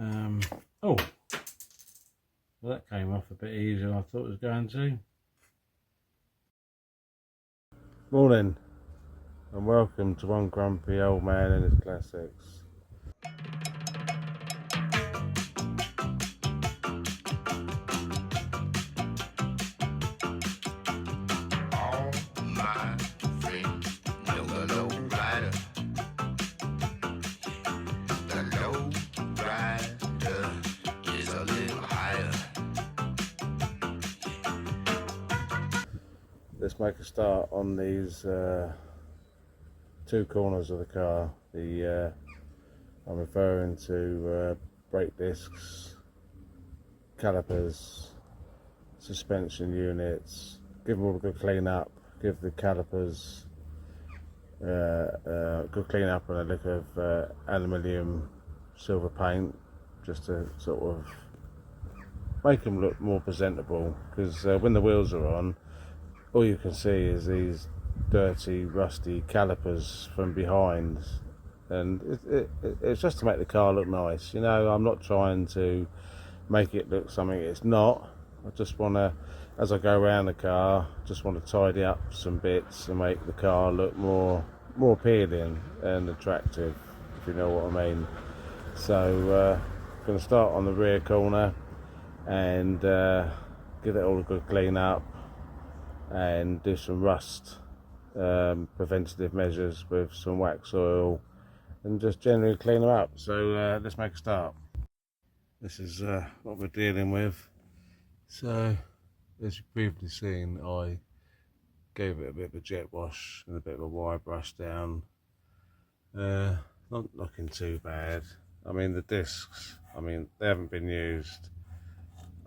Oh, well, that came off a bit easier than I thought it was going to. Morning, and welcome to One Grumpy Old Man and His Classics. All my friends know the low rider. The low rider is a little higher. Let's make a start on these two corners of the car. I'm referring to brake discs, calipers, suspension units. Give them all a good clean up. Give the calipers good clean up and a lick of aluminium silver paint, just to sort of make them look more presentable, because when the wheels are on, all you can see is these dirty, rusty calipers from behind, and it's just to make the car look nice. You know, I'm not trying to make it look something it's not. I just want to, as I go around the car, just want to tidy up some bits and make the car look more appealing and attractive, if you know what I mean. So I'm going to start on the rear corner and give it all a good clean up and do some rust preventative measures with some wax oil and just generally clean them up. So let's make a start. This is what we're dealing with. So as you've previously seen, I gave it a bit of a jet wash and a bit of a wire brush down. Not looking too bad. I mean, the discs, they haven't been used.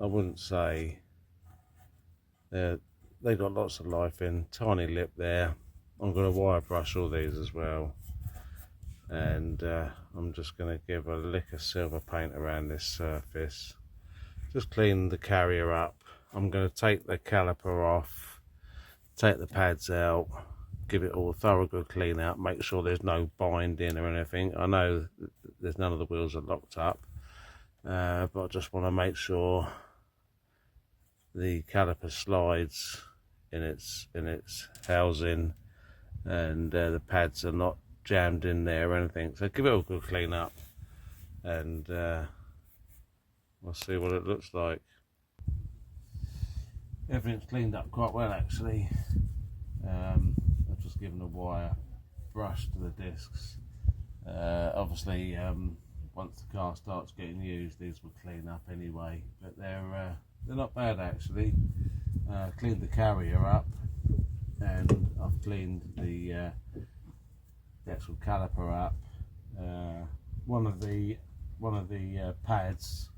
I wouldn't say they've got lots of life in. Tiny lip there. I'm going to wire brush all these as well, and I'm just going to give a lick of silver paint around this surface. Just clean the carrier up. I'm going to take the caliper off, take the pads out, give it all a thorough good clean out, make sure there's no binding or anything. I know there's none of the wheels are locked up, but I just want to make sure the caliper slides in its housing, and the pads are not jammed in there or anything. So give it all a good clean up, and we'll see what it looks like. Everything's cleaned up quite well, actually. I've just given a wire brush to the discs. Obviously, once the car starts getting used, these will clean up anyway, but they're not bad, actually. Cleaned the carrier up, and I've cleaned the actual caliper up. One of the pads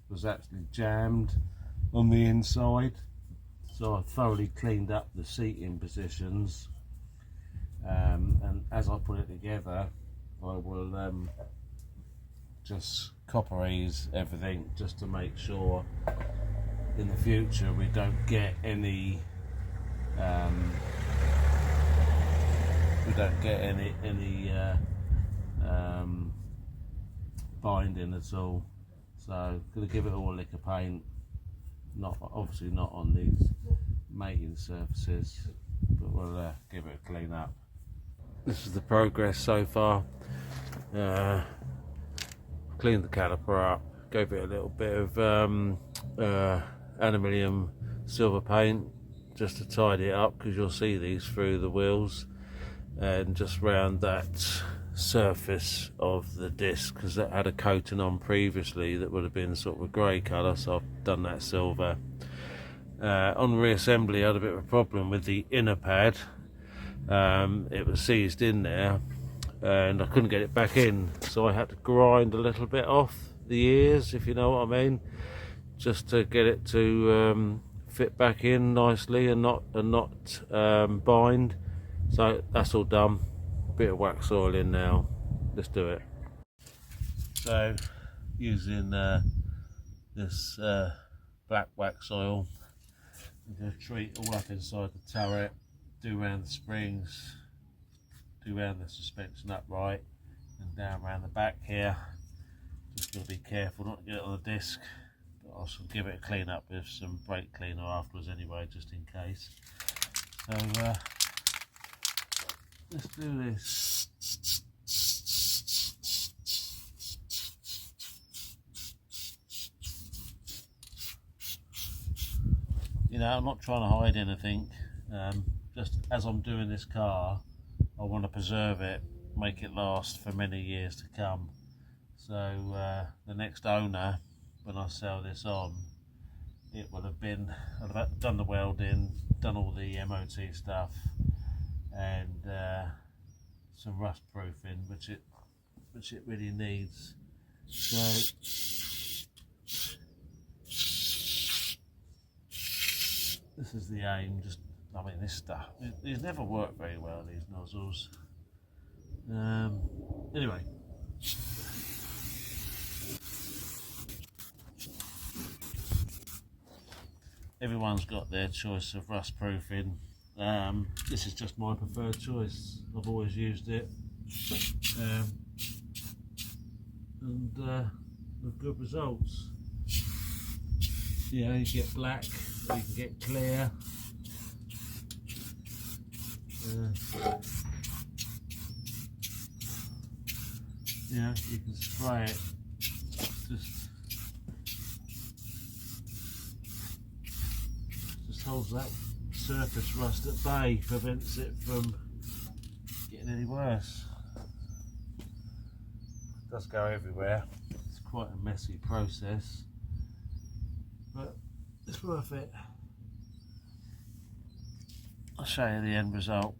was actually jammed on the inside, so I thoroughly cleaned up the seating positions, and as I put it together, I will just copper ease everything, just to make sure in the future we don't get any binding at all. So gonna give it all a lick of paint, obviously not on these mating surfaces, but we'll give it a clean up. This is the progress so far. Cleaned the caliper up, gave it a little bit of aluminium silver paint just to tidy it up, because you'll see these through the wheels, and just round that surface of the disc, because that had a coating on previously that would have been sort of a grey colour, so I've done that silver. On reassembly, I had a bit of a problem with the inner pad. It was seized in there and I couldn't get it back in, so I had to grind a little bit off the ears, if you know what I mean, just to get it to fit back in nicely and not bind. So that's all done. Bit of wax oil in now. Let's do it. So using this black wax oil, I'm going to treat all up inside the turret, do around the springs, do around the suspension upright, and down around the back here. Just Got to be careful not to get it on the disc, but I'll give it a clean up with some brake cleaner afterwards anyway, just in case. So let's do this. You know, I'm not trying to hide anything. Just as I'm doing this car, I want to preserve it, make it last for many years to come. So the next owner, when I sell this on, it will have been, I've done the welding, done all the MOT stuff, and some rust proofing, which it really needs. So this is the aim. Just, I mean, this stuff, these never work very well, these nozzles. Anyway, everyone's got their choice of rust proofing. This is just my preferred choice. I've always used it, and with good results. You know, you get black, or you can get clear. Yeah, you can spray it. Just holds that surface rust at bay, prevents it from getting any worse. It does go everywhere. It's quite a messy process, but it's worth it. I'll show you the end result.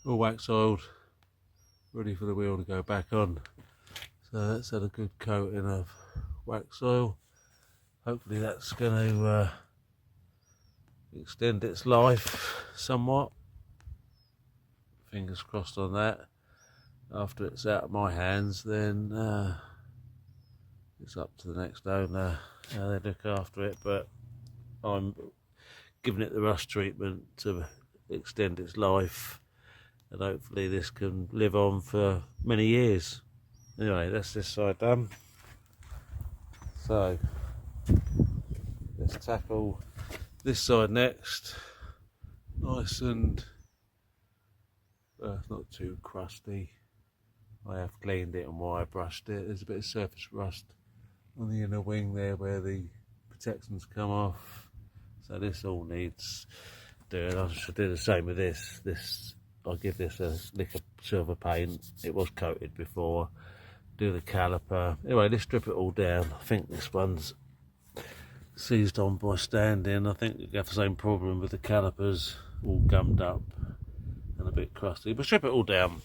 All wax oiled, ready for the wheel to go back on. So that's had a good coating of wax oil. Hopefully that's going to extend its life somewhat. Fingers crossed on that. After it's out of my hands, then it's up to the next owner how they look after it, but I'm giving it the rust treatment to extend its life, and hopefully this can live on for many years. Anyway, that's this side done. So let's tackle this side next. Nice and not too crusty. I have cleaned it and wire brushed it. There's a bit of surface rust on the inner wing there where the protections come off. So this all needs doing. I should do the same with this. I'll give this a lick of silver paint. It was coated before. Do the caliper. Anyway, let's strip it all down. I think this one's seized on by standing. I think you have the same problem with the calipers, all gummed up and a bit crusty. But strip it all down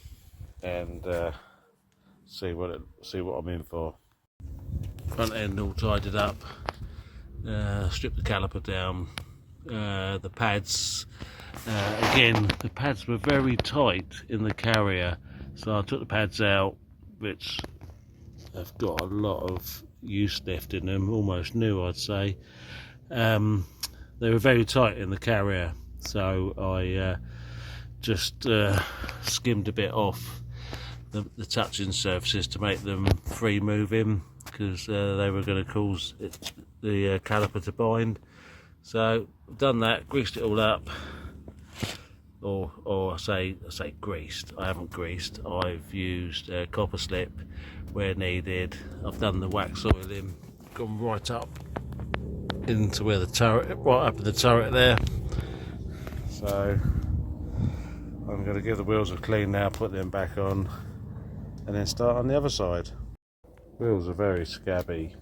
and see what I'm in for. Front end all tidied up. Strip the caliper down. The pads, again, the pads were very tight in the carrier, so I took the pads out, which have got a lot of use left in them, almost new I'd say. They were very tight in the carrier, so I just skimmed a bit off the touching surfaces to make them free moving, because they were going to cause the caliper to bind. So I've done that, greased it all up, or I say greased. I haven't greased. I've used copper slip where needed. I've done the wax oiling, gone right up into where the turret, right up in the turret there. So I'm going to give the wheels a clean now, put them back on, and then start on the other side. Wheels are very scabby.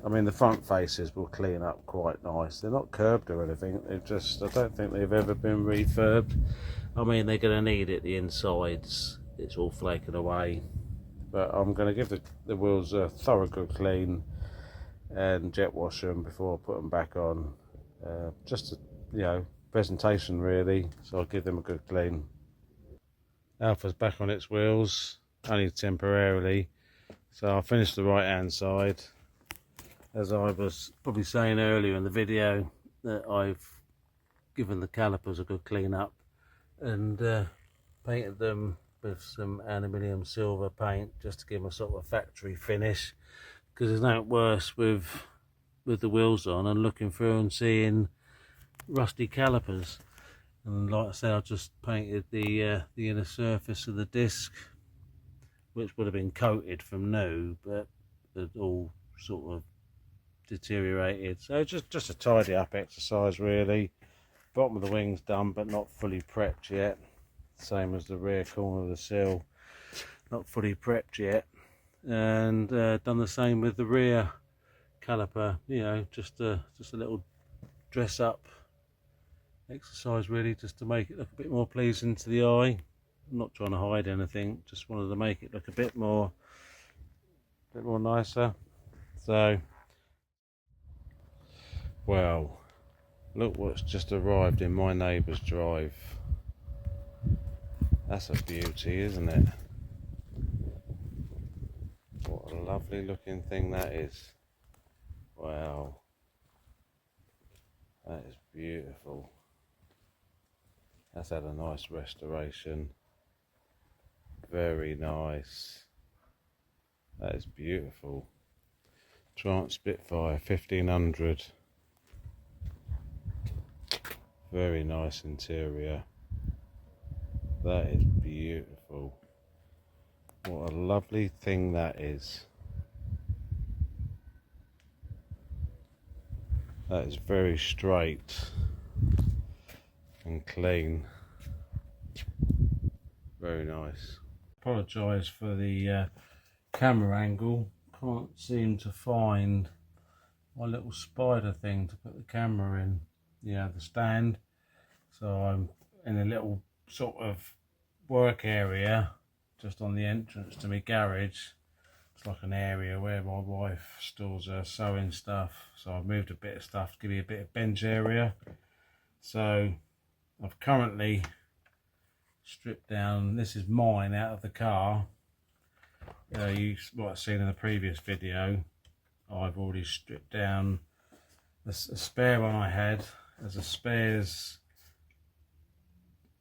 I mean, the front faces will clean up quite nice. They're not curbed or anything. They've just, I don't think they've ever been refurbed. I mean, they're going to need it. The insides, it's all flaking away. But I'm going to give the wheels a thorough good clean and jet wash them before I put them back on. Just, presentation really. So I'll give them a good clean. Alpha's back on its wheels, only temporarily. So I'll finish the right hand side. As I was probably saying earlier in the video, that I've given the calipers a good clean up and painted them with some aluminium silver paint just to give them a sort of factory finish, because there's nothing worse with the wheels on and looking through and seeing rusty calipers. And like I said, I just painted the inner surface of the disc, which would have been coated from new, but it all sort of deteriorated. So just a tidy up exercise really. Bottom of the wing's done but not fully prepped yet, same as the rear corner of the sill, not fully prepped yet. And done the same with the rear caliper, you know, just a little dress up exercise really, just to make it look a bit more pleasing to the eye. I'm not trying to hide anything, just wanted to make it look a bit more nicer. So, well, look what's just arrived in my neighbour's drive. That's a beauty, isn't it? What a lovely looking thing that is. Wow, that is beautiful. That's had a nice restoration. Very nice. That is beautiful. Trance Spitfire 1500. Very nice interior. That is beautiful. What a lovely thing that is. That is very straight and clean. Very nice. Apologise for the camera angle. Can't seem to find my little spider thing to put the camera in. Yeah, the stand. So I'm in a little sort of work area just on the entrance to my garage. It's like an area where my wife stores her sewing stuff. So I've moved a bit of stuff to give me a bit of bench area. So I've currently stripped down, this is mine out of the car. You might have seen in the previous video, I've already stripped down a spare one I had as a spares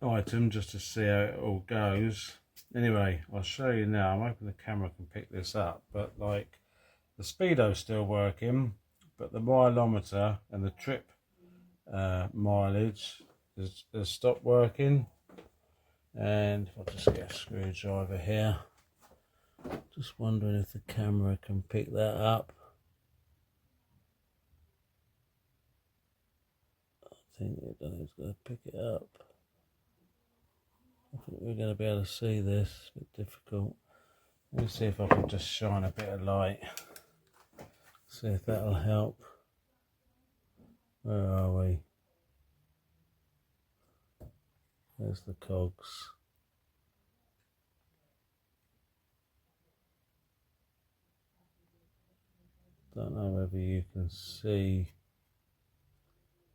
item just to see how it all goes. Anyway, I'll show you now. I'm hoping the camera can pick this up, but like the speedo's still working, but the mileometer and the trip mileage has stopped working. And if I just get a screwdriver here, just wondering if the camera can pick that up. I think it's going to pick it up. I think we're going to be able to see this. It's a bit difficult. Let me see if I can just shine a bit of light. See if that'll help. Where are we? There's the cogs. Don't know whether you can see.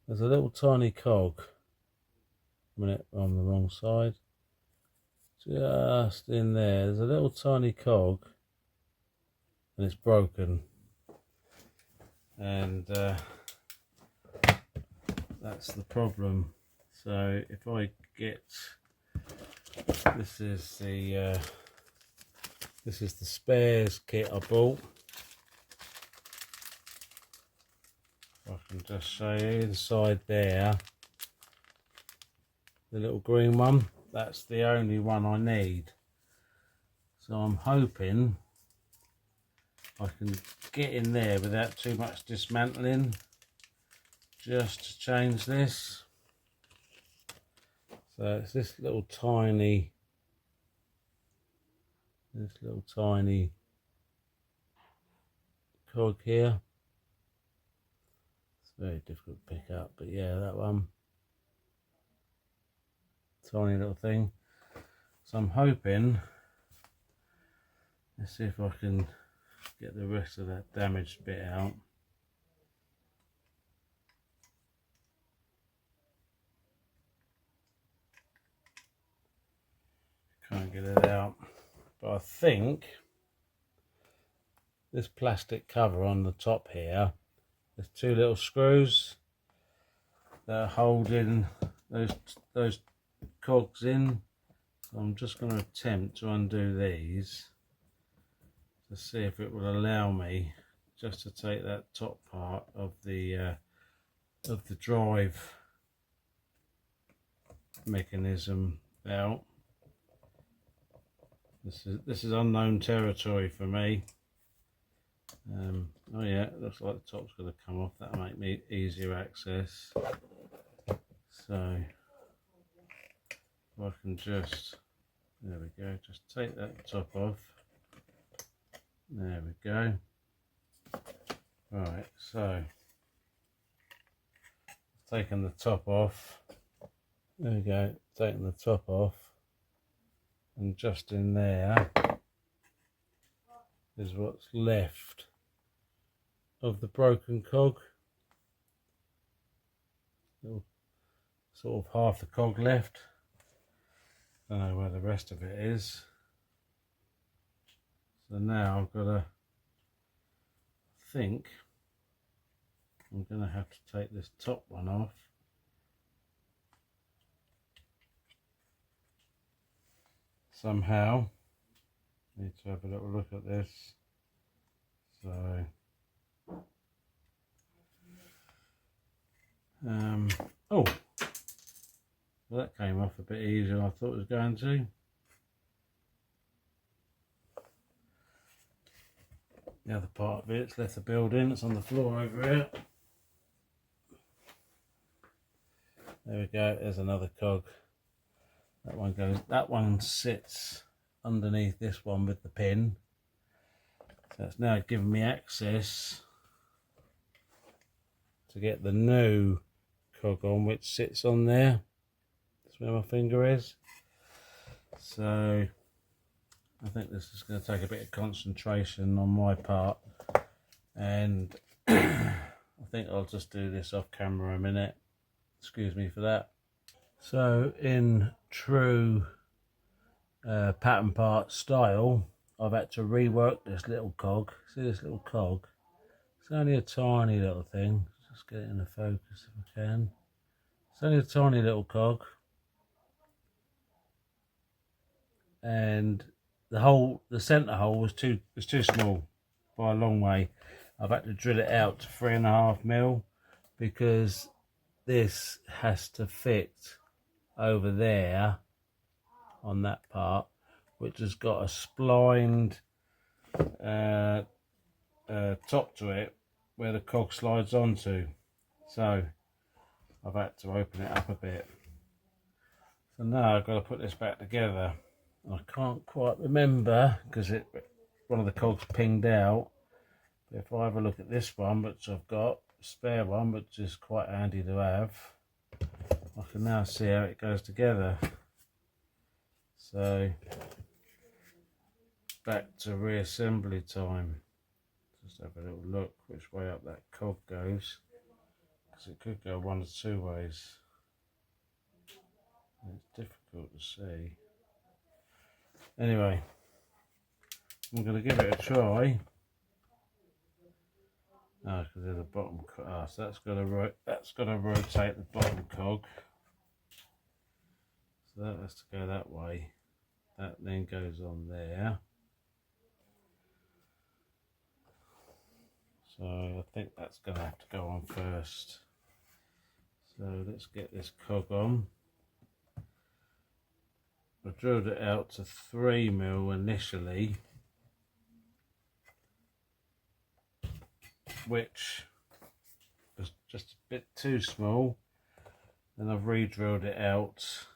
There's a little tiny cog. A minute, I'm on the wrong side. Just in there, there's a little tiny cog, and it's broken. And that's the problem. So if I get, this is the spares kit I bought. I can just show you inside there, the little green one, that's the only one I need. So I'm hoping I can get in there without too much dismantling, just to change this. So it's this little tiny cog here. It's very difficult to pick up, but yeah, that one. Tiny little thing. So I'm hoping, let's see if I can get the rest of that damaged bit out. Can't get it out, but I think this plastic cover on the top here, there's two little screws that are holding those cogs in. So I'm just going to attempt to undo these to see if it will allow me just to take that top part of the drive mechanism out. This is unknown territory for me. Oh yeah, it looks like the top's going to come off. That'll make me easier access. So if I can just, there we go, just take that top off. There we go. Right, so taking the top off. There we go, taking the top off, and just in there is what's left of the broken cog. Sort of half the cog left. Don't know where the rest of it is. So now I've got to think I'm going to have to take this top one off. Somehow. Need to have a little look at this. So oh, well, that came off a bit easier than I thought it was going to. The other part of it's left the building. It's on the floor over here. There we go. There's another cog. That one goes. That one sits underneath this one with the pin. So it's now giving me access to get the new cog on, which sits on there. That's where my finger is. So I think this is going to take a bit of concentration on my part, and I think I'll just do this off camera a minute. Excuse me for that. So in true pattern part style, I've had to rework this little cog. See this little cog? It's only a tiny little thing. Just get it in the focus if I can. It's only a tiny little cog, and the centre hole was too small by a long way. I've had to drill it out to 3.5mm because this has to fit over there on that part, which has got a splined top to it where the cog slides onto. So I've had to open it up a bit. So now I've got to put this back together. I can't quite remember because one of the cogs pinged out. But if I have a look at this one, which I've got, a spare one, which is quite handy to have, I can now see how it goes together. So back to reassembly time. Just have a little look which way up that cog goes, because it could go one of two ways. It's difficult to see. Anyway, I'm going to give it a try. Because there's a bottom cog. So that's got to rotate the bottom cog. So that has to go that way. That then goes on there. So I think that's going to have to go on first. So let's get this cog on. I drilled it out to 3mm initially, which was just a bit too small. Then I've re-drilled it out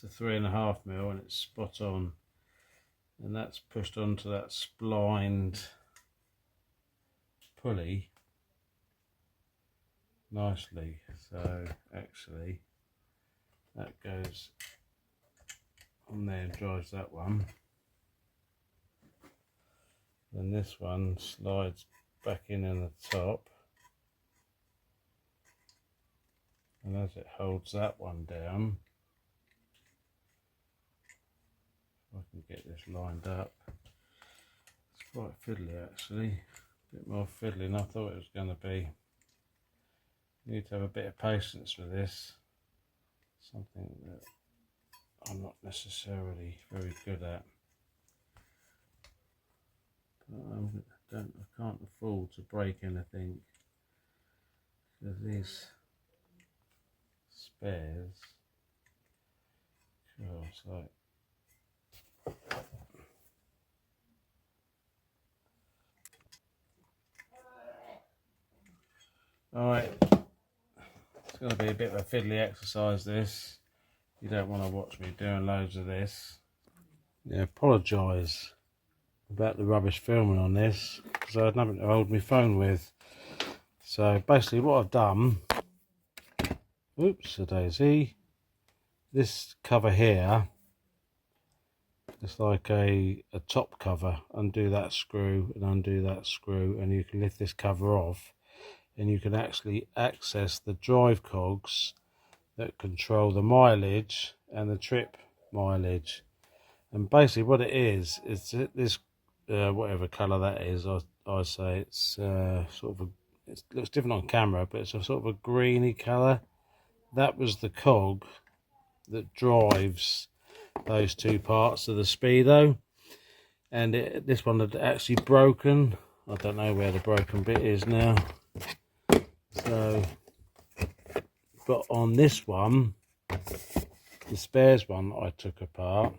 to 3.5mm and it's spot on. And that's pushed onto that splined pulley nicely. So actually that goes on there and drives that one. Then this one slides back in the top, and as it holds that one down, if I can get this lined up, it's quite fiddly actually, a bit more fiddly than I thought it was going to be. You need to have a bit of patience with this, something that I'm not necessarily very good at. But I can't afford to break anything, because these spares, oh, it's like, alright, it's going to be a bit of a fiddly exercise this. You don't want to watch me doing loads of this. Yeah, apologise about the rubbish filming on this, because I had nothing to hold my phone with. So basically what I've done, oops a daisy, this cover here, it's like a top cover. Undo that screw and undo that screw, and you can lift this cover off, and you can actually access the drive cogs that control the mileage and the trip mileage. And basically what it is this whatever colour that is, I say it's sort of it looks different on camera, but it's a sort of a greeny colour. That was the cog that drives those two parts of the speedo, and this one had actually broken. I don't know where the broken bit is now. So, but on this one, the spares one that I took apart,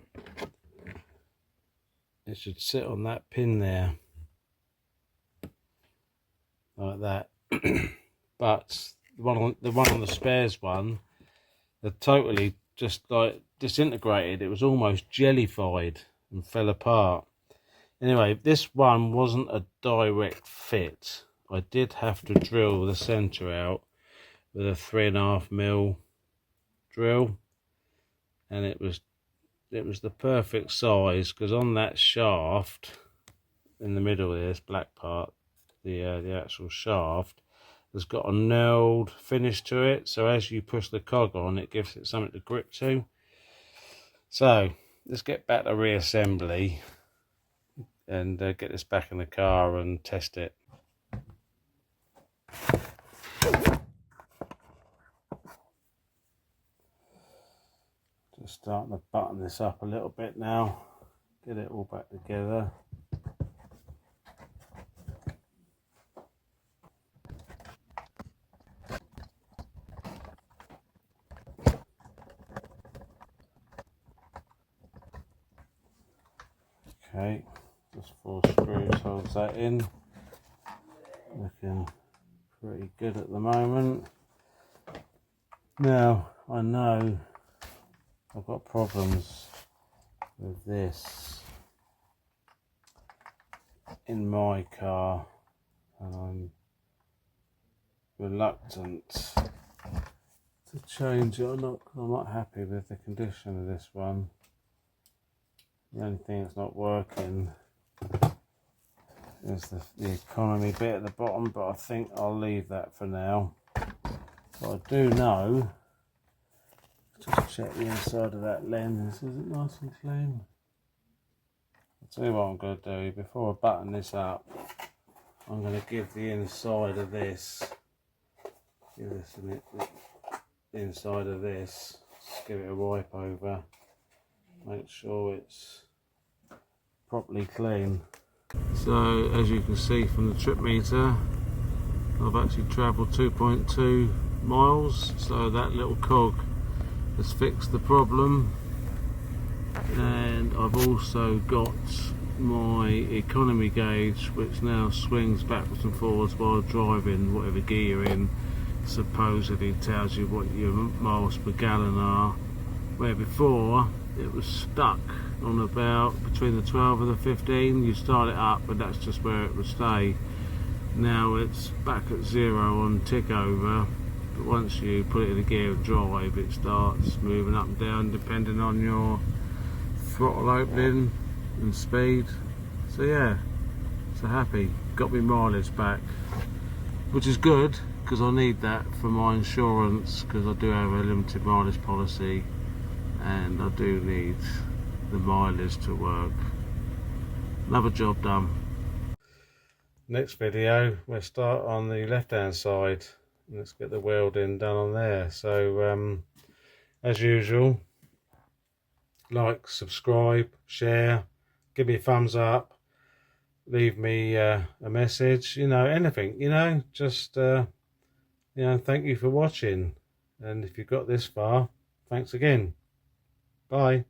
it should sit on that pin there, like that. But the one on the spares one, they're totally just like disintegrated. It was almost jellified and fell apart. Anyway, this one wasn't a direct fit. I did have to drill the centre out with a 3.5mm drill, and it was the perfect size, because on that shaft in the middle of this black part, the actual shaft has got a knurled finish to it, so as you push the cog on, it gives it something to grip to. So let's get back to reassembly and get this back in the car and test it. Just starting to button this up a little bit now, get it all back together. Okay, just 4 screws holds that in. Looking pretty good at the moment. Now I know I've got problems with this in my car, and I'm reluctant to change it. I'm not happy with the condition of this one. The only thing that's not working is the economy bit at the bottom, but I think I'll leave that for now. But I do know, just check the inside of that lens, is it nice and clean? I'll tell you what I'm going to do, before I button this up, I'm going to give the inside of this, the inside of this, just give it a wipe over, make sure it's properly clean. So as you can see from the trip meter, I've actually travelled 2.2 miles, so that little cog has fixed the problem. And I've also got my economy gauge, which now swings backwards and forwards while driving, whatever gear you're in. Supposedly tells you what your miles per gallon are, where before it was stuck on about between the 12 and the 15. You start it up and that's just where it would stay. Now it's back at 0 on tick over, but once you put it in a gear of drive, it starts moving up and down depending on your throttle opening and speed. So yeah, so happy, got me mileage back, which is good because I need that for my insurance, because I do have a limited mileage policy and I do need the mileage to work. Another job done. Next video we'll start on the left hand side. Let's get the welding done on there. So as usual, like, subscribe, share, give me a thumbs up, leave me a message, you know, anything, you know, just you know, thank you for watching, and if you got this far, thanks again. Bye.